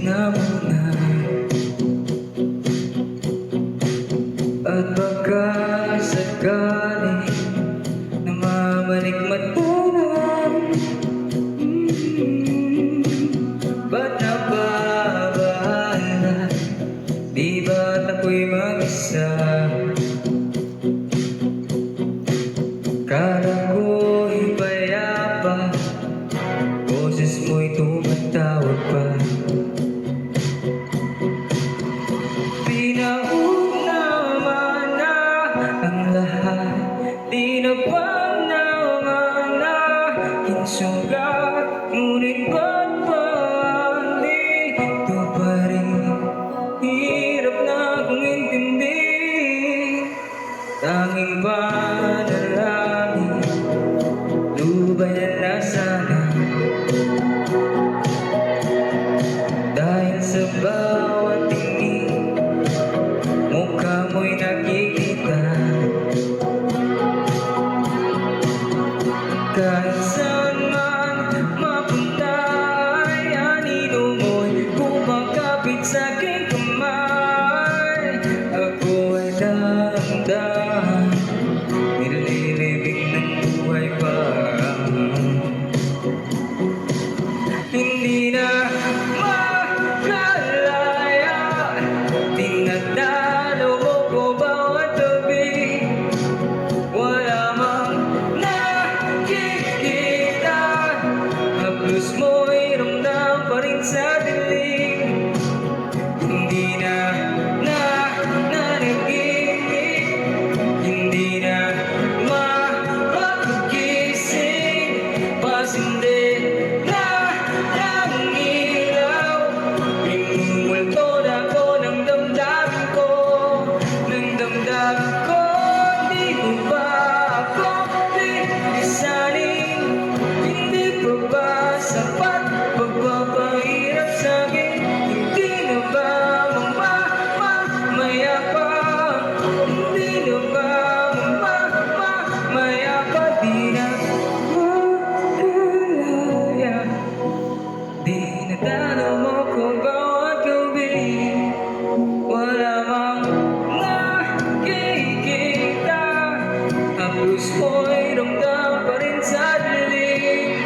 na muna. At baka sakali namamalikmatanan. Ba't nababahala? Di ba't ako'y mag-isa? Kala ko'y payapa, boses mo'y tumatawag pa. Pinauna na ang lahat, di na ba naman aking sugat? Ngunit ba't dito pa rin? Hirap na kong intindihin. Tanging panalangin, lubayan na sana. Dahil sa bawat tingin, mukha mo'y nakikita. Kahit saan man mapunta ay anino mo'y kumakapit sa aking kamay. Ako ay dahan-dahan nililibig ng buhay pa. Hindi na makalaya, dinadalo mo ko bawat gabi. Wala mang nakikita, haplos mo'y ramdam pa rin sa dilim. Hindi na nanaginip, hindi na makakagising, pasindi na ng ilaw. Pinumulto na ko ng damdamin ko, ng damdamin ko. Di mo ba ako pinisanin? Hindi pa ba sapat pagpapahirap sa'kin? Hindi na ba mamamaya pa? Hindi na ba mamamaya pa? Di na makalaya, dinadalo mo ko bawat gabi. Wala mang nakikita, haplos mo'y ramdam pa rin sa dilim.